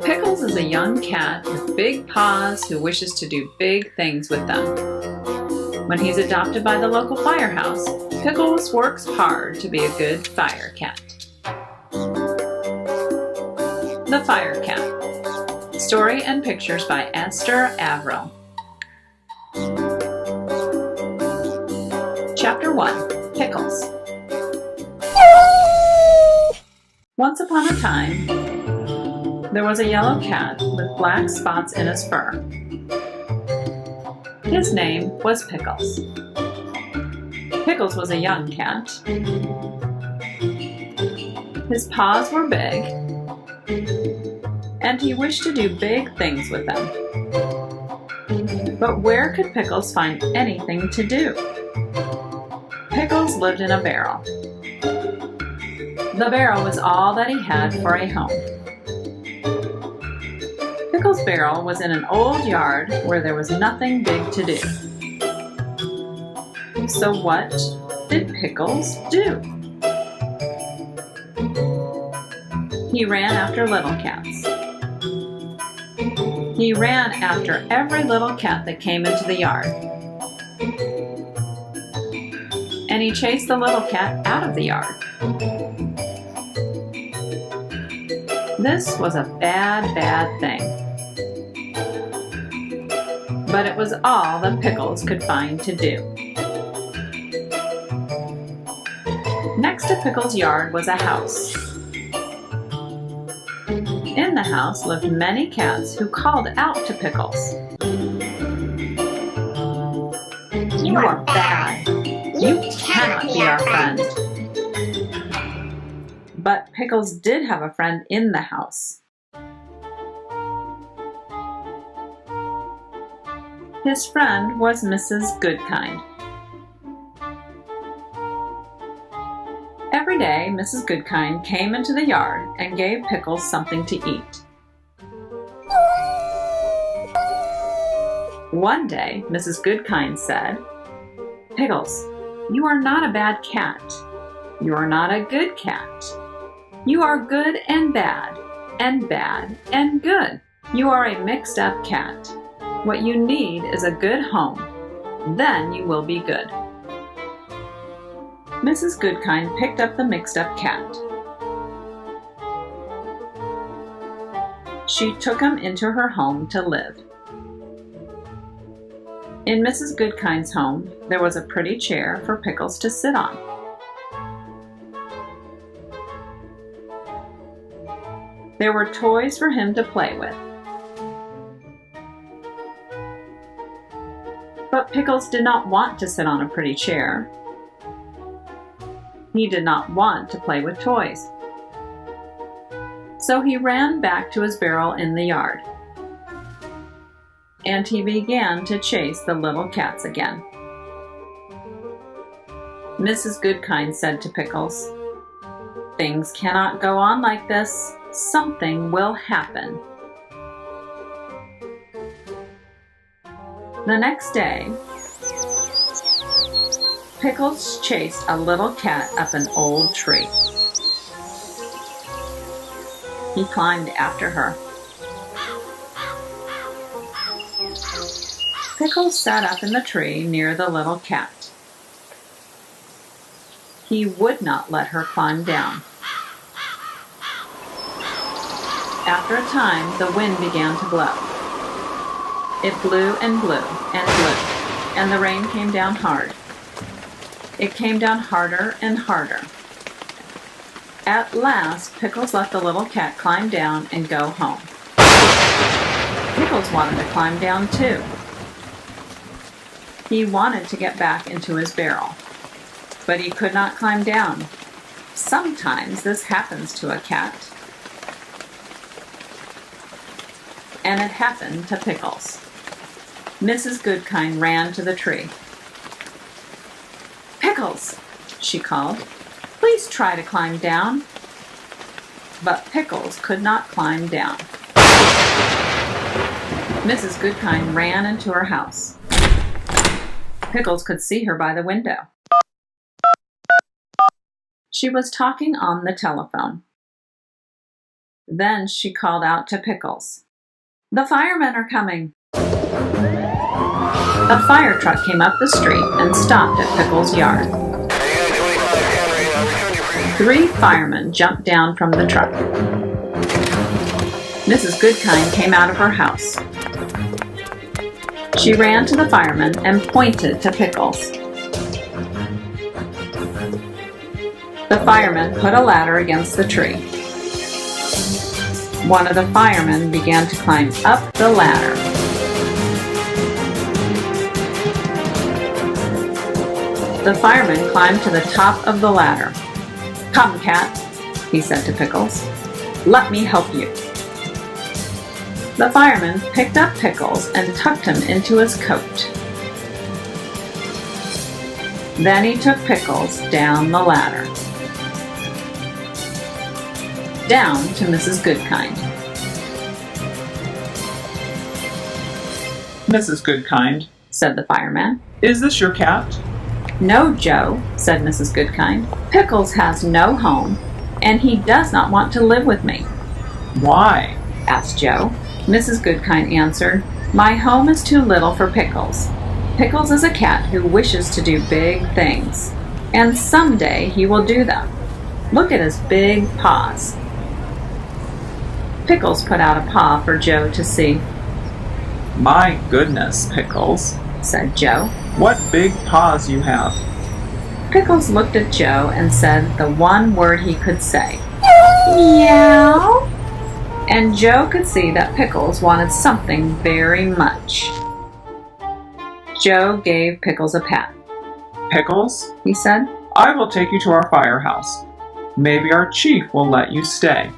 Pickles is a young cat with big paws who wishes to do big things with them. When he's adopted by the local firehouse, Pickles works hard to be a good fire cat. The Fire Cat. Story and pictures by Esther Averill. Chapter 1. Pickles. Once upon a time, there was a yellow cat with black spots in his fur. His name was Pickles. Pickles was a young cat. His paws were big, and he wished to do big things with them. But where could Pickles find anything to do? Pickles lived in a barrel. The barrel was all that he had for a home. Pickles' barrel was in an old yard where there was nothing big to do. So what did Pickles do? He ran after little cats. He ran after every little cat that came into the yard. And he chased the little cat out of the yard. This was a bad, bad thing. But it was all that Pickles could find to do. Next to Pickles' yard was a house. In the house lived many cats who called out to Pickles. "You are bad. You cannot be our friend." But Pickles did have a friend in the house. His friend was Mrs. Goodkind. Every day, Mrs. Goodkind came into the yard and gave Pickles something to eat. One day, Mrs. Goodkind said, "Pickles, you are not a bad cat. You are not a good cat. You are good and bad and good. You are a mixed-up cat. What you need is a good home. Then you will be good." Mrs. Goodkind picked up the mixed-up cat. She took him into her home to live. In Mrs. Goodkind's home, there was a pretty chair for Pickles to sit on. There were toys for him to play with. But Pickles did not want to sit on a pretty chair. He did not want to play with toys. So he ran back to his barrel in the yard. And he began to chase the little cats again. Mrs. Goodkind said to Pickles, "Things cannot go on like this. Something will happen." The next day, Pickles chased a little cat up an old tree. He climbed after her. Pickles sat up in the tree near the little cat. He would not let her climb down. After a time, the wind began to blow. It blew and blew and blew, and the rain came down hard. It came down harder and harder. At last, Pickles let the little cat climb down and go home. Pickles wanted to climb down too. He wanted to get back into his barrel, but he could not climb down. Sometimes this happens to a cat. And it happened to Pickles. Mrs. Goodkind ran to the tree. "Pickles," she called, "please try to climb down." But Pickles could not climb down. Mrs. Goodkind ran into her house. Pickles could see her by the window. She was talking on the telephone. Then she called out to Pickles. "The firemen are coming." A fire truck came up the street and stopped at Pickles' yard. 3 firemen jumped down from the truck. Mrs. Goodkind came out of her house. She ran to the firemen and pointed to Pickles. The firemen put a ladder against the tree. One of the firemen began to climb up the ladder. The fireman climbed to the top of the ladder. "Come, cat," he said to Pickles. "Let me help you." The fireman picked up Pickles and tucked him into his coat. Then he took Pickles down the ladder. Down to Mrs. Goodkind. "Mrs. Goodkind," said the fireman. "is this your cat?" "No, Joe," said Mrs. Goodkind. "Pickles has no home, and he does not want to live with me." "Why?" asked Joe. Mrs. Goodkind answered, "My home is too little for Pickles. Pickles is a cat who wishes to do big things, and someday he will do them. Look at his big paws." Pickles put out a paw for Joe to see. "My goodness, Pickles," said Joe. "what big paws you have." Pickles looked at Joe and said the one word he could say, "Meow." And Joe could see that Pickles wanted something very much. Joe gave Pickles a pat. "Pickles," he said, "I will take you to our firehouse. Maybe our chief will let you stay."